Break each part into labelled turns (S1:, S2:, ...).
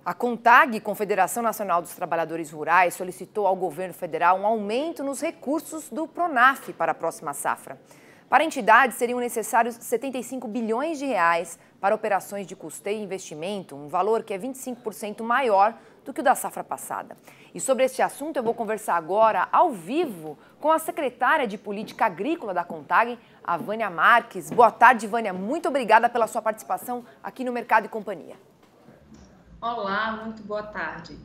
S1: A CONTAG, Confederação Nacional dos Trabalhadores Rurais, solicitou ao governo federal um aumento nos recursos do PRONAF para a próxima safra. Para a entidade, seriam necessários 75 bilhões de reais para operações de custeio e investimento, um valor que é 25% maior do que o da safra passada. E sobre este assunto eu vou conversar agora, ao vivo, com a secretária de Política Agrícola da CONTAG, a Vânia Marques. Boa tarde, Vânia. Muito obrigada pela sua participação aqui no Mercado e Companhia.
S2: Olá, muito boa tarde.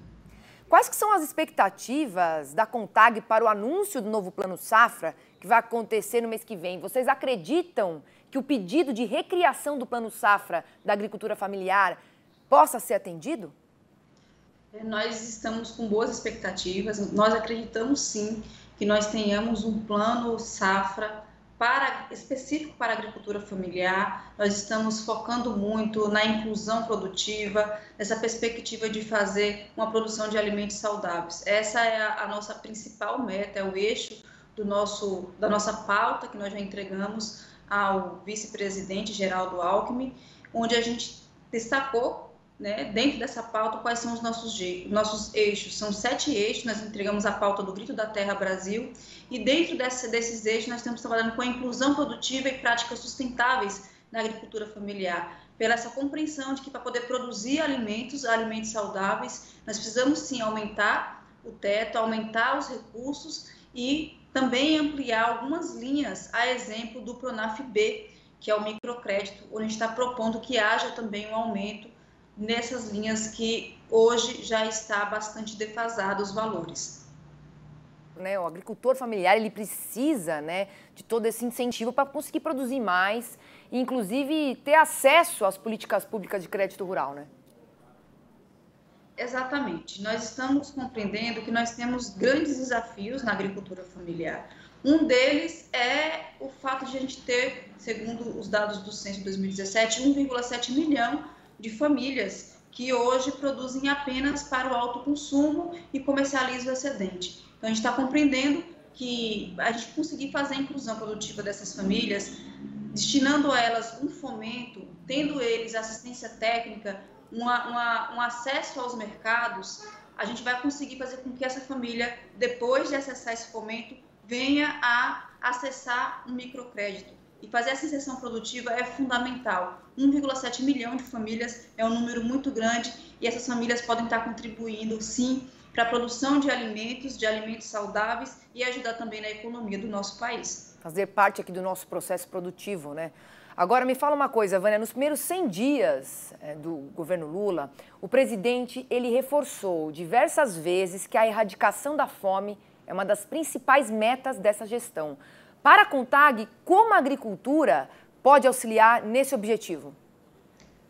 S1: Quais que são as expectativas da CONTAG para o anúncio do novo Plano Safra, que vai acontecer no mês que vem? Vocês acreditam que o pedido de recriação do Plano Safra da agricultura familiar possa ser atendido?
S2: Nós estamos com boas expectativas, nós acreditamos sim que nós tenhamos um Plano Safra específico para a agricultura familiar. Nós estamos focando muito na inclusão produtiva, nessa perspectiva de fazer uma produção de alimentos saudáveis. Essa é a nossa principal meta, é o eixo da nossa pauta que nós já entregamos ao vice-presidente Geraldo Alckmin, onde a gente destacou, dentro dessa pauta, quais são os nossos eixos. São 7 eixos, nós entregamos a pauta do Grito da Terra Brasil, e dentro desses eixos nós estamos trabalhando com a inclusão produtiva e práticas sustentáveis na agricultura familiar, pela essa compreensão de que para poder produzir alimentos saudáveis, nós precisamos sim aumentar o teto, aumentar os recursos e também ampliar algumas linhas, a exemplo do PRONAF B, que é o microcrédito, onde a gente está propondo que haja também um aumento nessas linhas que hoje já está bastante defasado os valores.
S1: O agricultor familiar ele precisa de todo esse incentivo para conseguir produzir mais e, inclusive, ter acesso às políticas públicas de crédito rural, né?
S2: Exatamente. Nós estamos compreendendo que nós temos grandes desafios na agricultura familiar. Um deles é o fato de a gente ter, segundo os dados do Censo de 2017, 1,7 milhão de famílias que hoje produzem apenas para o autoconsumo e comercializam o excedente. Então, a gente está compreendendo que a gente conseguir fazer a inclusão produtiva dessas famílias, destinando a elas um fomento, tendo eles assistência técnica, um acesso aos mercados, a gente vai conseguir fazer com que essa família, depois de acessar esse fomento, venha a acessar um microcrédito. E fazer essa inserção produtiva é fundamental. 1,7 milhão de famílias é um número muito grande e essas famílias podem estar contribuindo, sim, para a produção de alimentos saudáveis e ajudar também na economia do nosso país.
S1: Fazer parte aqui do nosso processo produtivo, né? Agora, me fala uma coisa, Vânia, nos primeiros 100 dias do governo Lula, o presidente ele reforçou diversas vezes que a erradicação da fome é uma das principais metas dessa gestão. Para a CONTAG, como a agricultura pode auxiliar nesse objetivo?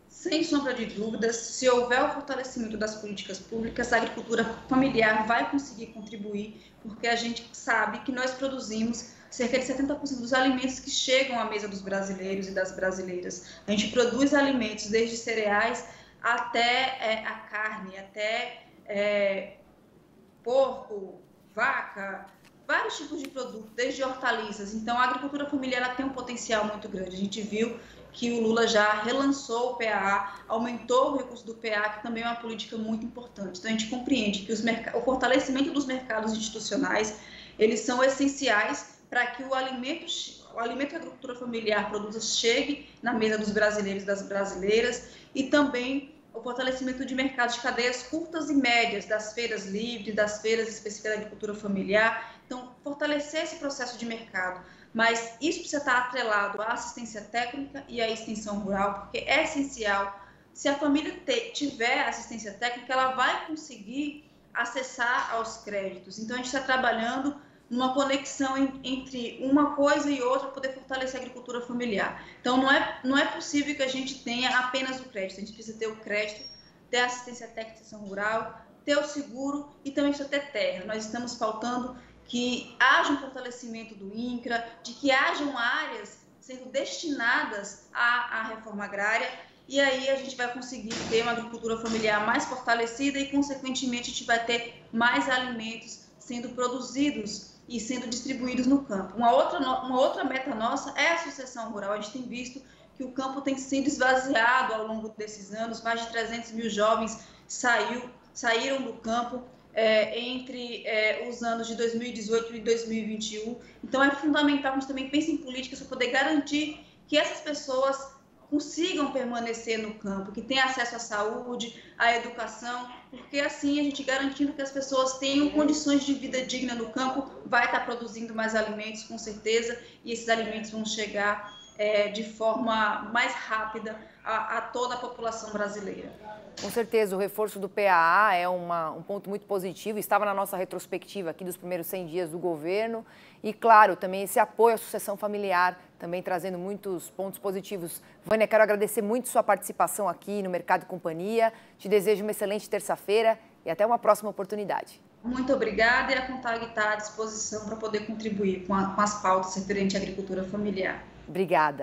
S2: Sem sombra de dúvidas, se houver o fortalecimento das políticas públicas, a agricultura familiar vai conseguir contribuir, porque a gente sabe que nós produzimos cerca de 70% dos alimentos que chegam à mesa dos brasileiros e das brasileiras. A gente produz alimentos desde cereais até a carne, até porco, vaca, vários tipos de produtos, desde hortaliças. Então, a agricultura familiar ela tem um potencial muito grande. A gente viu que o Lula já relançou o PAA, aumentou o recurso do PAA, que também é uma política muito importante. Então, a gente compreende que o fortalecimento dos mercados institucionais, eles são essenciais para que o alimento que a agricultura familiar produza chegue na mesa dos brasileiros e das brasileiras, e também o fortalecimento de mercados de cadeias curtas e médias, das feiras livres, das feiras específicas da agricultura familiar. Então, fortalecer esse processo de mercado. Mas isso precisa estar atrelado à assistência técnica e à extensão rural, porque é essencial. Se a família tiver assistência técnica, ela vai conseguir acessar aos créditos. Então, a gente está trabalhando numa conexão entre uma coisa e outra para poder fortalecer a agricultura familiar. Então, não é possível que a gente tenha apenas o crédito. A gente precisa ter o crédito, ter a assistência técnica e extensão rural, ter o seguro e também precisa ter terra. Nós estamos faltando que haja um fortalecimento do INCRA, de que hajam áreas sendo destinadas à reforma agrária, e aí a gente vai conseguir ter uma agricultura familiar mais fortalecida e, consequentemente, a gente vai ter mais alimentos sendo produzidos e sendo distribuídos no campo. Uma outra meta nossa é a sucessão rural. A gente tem visto que o campo tem sido esvaziado ao longo desses anos, mais de 300 mil jovens saíram do campo entre os anos de 2018 e 2021. Então, é fundamental que a gente também pense em políticas para poder garantir que essas pessoas consigam permanecer no campo, que tenham acesso à saúde, à educação, porque assim a gente garantindo que as pessoas tenham condições de vida digna no campo, vai estar produzindo mais alimentos, com certeza, e esses alimentos vão chegar de forma mais rápida a toda a população brasileira.
S1: Com certeza, o reforço do PAA é um ponto muito positivo, estava na nossa retrospectiva aqui dos primeiros 100 dias do governo e, claro, também esse apoio à sucessão familiar, também trazendo muitos pontos positivos. Vânia, quero agradecer muito sua participação aqui no Mercado e Companhia, te desejo uma excelente terça-feira e até uma próxima oportunidade.
S2: Muito obrigada e a CONTAG está à disposição para poder contribuir com as pautas referentes à agricultura familiar.
S1: Obrigada.